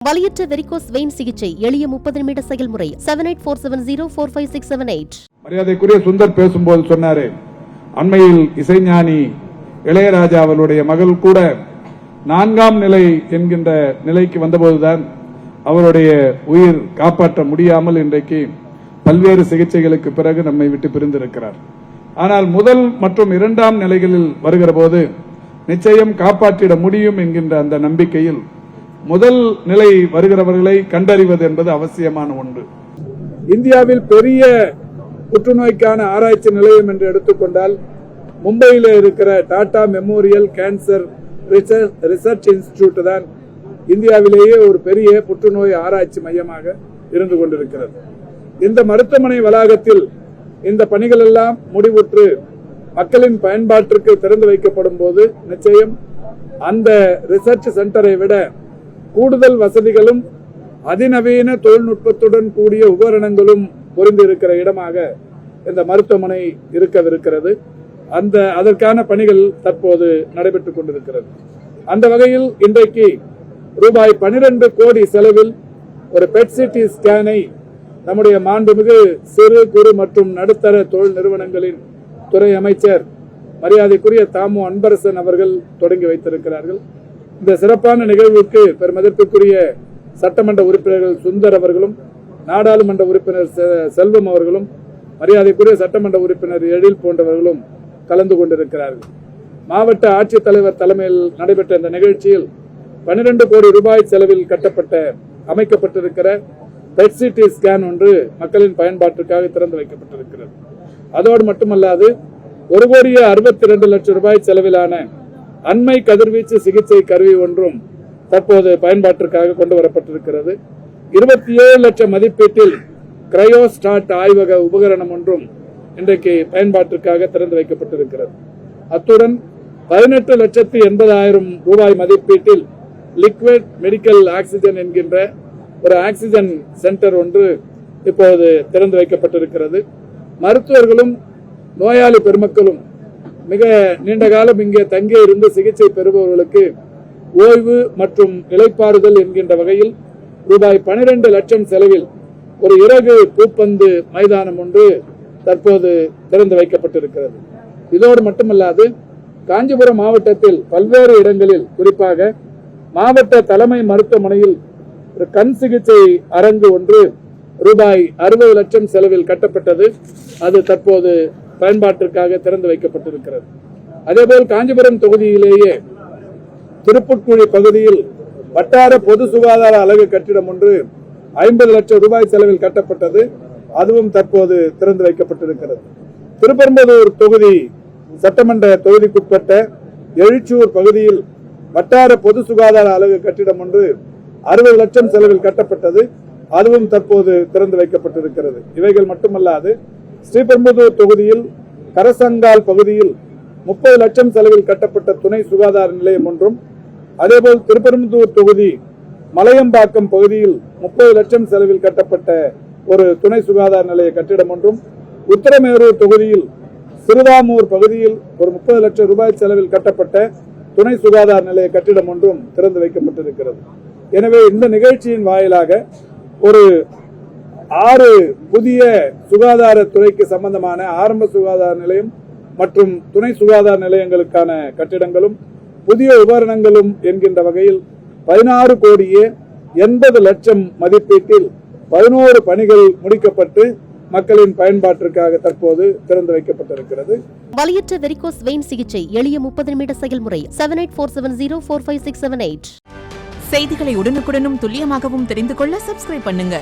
வலியற்ற varicose vein சிகிச்சை எளிய 30 நிமிட செயல்முறை 7847045678. மரியாதைக்குரிய சுந்தர் பேசும்போது சொன்னாரு, அண்மையில் இசைஞானி இளையராஜா அவருடைய மகள் கூட 4ஆம் நிலை என்கின்ற நிலைக்கு வந்தபோதுதான் அவருடைய உயிர் காப்பாற்ற முடியாமல் இன்றைக்கு பல்வேறு சிகிச்சைகளுக்கு பிறகு நம்மை விட்டு பிரிந்திருக்கிறார். ஆனால் முதல் மற்றும் 2ஆம் நிலைகளில் வருகிற போது நிச்சயம் காப்பாற்றிட முடியும் என்கின்ற அந்த நம்பிக்கையில் முதல் நிலை வருகிறவர்களை கண்டறிவது என்பது அவசியமான ஒன்று. இந்தியாவில் பெரிய புற்றுநோய்க்கான ஆராய்ச்சி நிலையம் என்று எடுத்துக்கொண்டால் மும்பையில் இருக்கிற Tata memorial cancer research institute தான் இந்தியாவிலேயே ஒரு பெரிய புற்றுநோய் ஆராய்ச்சி மையமாக இருந்து கொண்டிருக்கிறது. இந்த மருத்துவமனை வளாகத்தில் இந்த பணிகள் எல்லாம் முடிவுற்று மக்களின் பயன்பாட்டிற்கு திறந்து வைக்கப்படும் போது நிச்சயம் அந்த ரிசர்ச் சென்டரை விட கூடுதல் வசதிகளும் அதிநவீன தொழில்நுட்பத்துடன் கூடிய உபகரணங்களும் பொருந்திருக்கிற இடமாக இந்த மருத்துவமனை இருக்கவிருக்கிறது. அதற்கான பணிகள் தற்போது நடைபெற்றுக் கொண்டிருக்கிறது. அந்த வகையில் இன்றைக்கு ரூபாய் 12 கோடி செலவில் ஒரு பெட் சிடி ஸ்கேனை நம்முடைய மாண்புமிகு சிறு குறு மற்றும் நடுத்தர தொழில் நிறுவனங்களின் துறை அமைச்சர் மரியாதைக்குரிய தாமு அன்பரசன் அவர்கள் தொடங்கி வைத்திருக்கிறார்கள். இந்த சிறப்பான நிகழ்வுக்கு பெருமதிப்பிற்குரிய சட்டமன்ற உறுப்பினர்கள் சுந்தர் அவர்களும் நாடாளுமன்ற உறுப்பினர் செல்வம் அவர்களும் மரியாதைக்குரிய சட்டமன்ற உறுப்பினர் எழில் போன்றவர்களும் கலந்து கொண்டிருக்கிறார்கள். மாவட்ட ஆட்சித்தலைவர் தலைமையில் நடைபெற்ற இந்த நிகழ்ச்சியில் 12 கோடி ரூபாய் செலவில் அமைக்கப்பட்டிருக்கிற பெட் சிடி ஸ்கேன் ஒன்று மக்களின் பயன்பாட்டிற்காக திறந்து வைக்கப்பட்டிருக்கிறது. அதோடு மட்டுமல்லாது 1,62 லட்சம் ரூபாய் செலவிலான அண்மை கதிர்வீச்சு சிகிச்சை கருவி ஒன்றும் தற்போது பயன்பாட்டிற்காக கொண்டு வரப்பட்டிருக்கிறது. 27 லட்சம் மதிப்பீட்டில் கிரையோஸ்டாட் ஆய்வக உபகரணம் ஒன்றும் இன்றைக்கு பயன்பாட்டிற்காக திறந்து வைக்கப்பட்டிருக்கிறது. அத்துடன் 18,80,000 ரூபாய் மதிப்பீட்டில் லிக்விட் மெடிக்கல் ஆக்சிஜன் என்கின்ற ஒரு ஆக்சிஜன் சென்டர் ஒன்று இப்போது திறந்து வைக்கப்பட்டிருக்கிறது. மருத்துவர்களும் நோயாளி பெருமக்களும் மிக நீண்ட காலம் இங்கே தங்கி இருந்து சிகிச்சை பெறுபவர்களுக்கு ஓய்வு மற்றும் இளைப்பாறுதல் என்கின்ற வகையில் ரூபாய் 12 லட்சம் செலவில் ஒரு இறகு பூப்பந்து மைதானம் ஒன்று தற்போது திறந்து வைக்கப்பட்டிருக்கிறது. இதோடு மட்டுமல்லாது காஞ்சிபுரம் மாவட்டத்தில் பல்வேறு இடங்களில் குறிப்பாக மாவட்ட தலைமை மருத்துவமனையில் ஒரு கண் சிகிச்சை அரங்கு ஒன்று ரூபாய் 60 லட்சம் செலவில் கட்டப்பட்டது. அது தற்போது பயன்பாட்டிற்காக திறந்து வைக்கப்பட்டிருக்கிறது. அதேபோல் காஞ்சிபுரம் தொகுதியிலேயே திருப்புட்குழி பகுதியில் வட்டார பொது சுகாதார அலகு கட்டிடம் ஒன்று 50 லட்சம் ரூபாய் செலவில் கட்டப்பட்டது. அதுவும் தற்போது திறந்து வைக்கப்பட்டிருக்கிறது. திருப்பெரும்புதூர் தொகுதி சட்டமன்ற தொகுதிக்குட்பட்ட எழுச்சூர் பகுதியில் வட்டார பொது சுகாதார அலகு கட்டிடம் ஒன்று 60 லட்சம் செலவில் கட்டப்பட்டது. அதுவும் தற்போது திறந்து வைக்கப்பட்டிருக்கிறது. இவைகள் மட்டுமல்லாது ஸ்ரீபெரும்புதூர் தொகுதியில் கரசங்கால் பகுதியில் 30 லட்சம் செலவில் கட்டப்பட்ட துணை சுகாதார நிலையம் ஒன்றும், அதேபோல் திருப்பெரும்புதூர் தொகுதி மலையம்பாக்கம் பகுதியில் 30 லட்சம் செலவில் கட்டப்பட்ட ஒரு துணை சுகாதார நிலைய கட்டிடம் ஒன்றும், உத்தரமேரூர் தொகுதியில் சிறுதாமூர் பகுதியில் ஒரு 30 லட்சம் ரூபாய் செலவில் கட்டப்பட்ட துணை சுகாதார நிலைய கட்டிடம் ஒன்றும் திறந்து வைக்கப்பட்டிருக்கிறது. எனவே இந்த நிகழ்ச்சியின் வாயிலாக ஒரு 6 புதிய சுகாதாரத்துறைக்கு சம்பந்தமான ஆரம்ப சுகாதார நிலையம் மற்றும் துணை சுகாதார நிலையங்களுக்கான கட்டிடங்களும் புதிய உபகரணங்களும் என்கின்ற வகையில் 16 கோடியே 80 லட்சம் மதிப்பீட்டில் 11 பணிகள் முடிக்கப்பட்டு மக்களின் பயன்பாட்டிற்காக தற்போது திறந்து வைக்கப்பட்டிருக்கிறது. வலியற்ற வெரிகோஸ் வெயின் சிகிச்சை எளிய 30 நிமிட செயல்முறை 7847045678. செய்திகளை உடனுக்குடனும் துல்லியமாகவும் தெரிந்து கொள்ள சப்ஸ்கிரைப் பண்ணுங்க.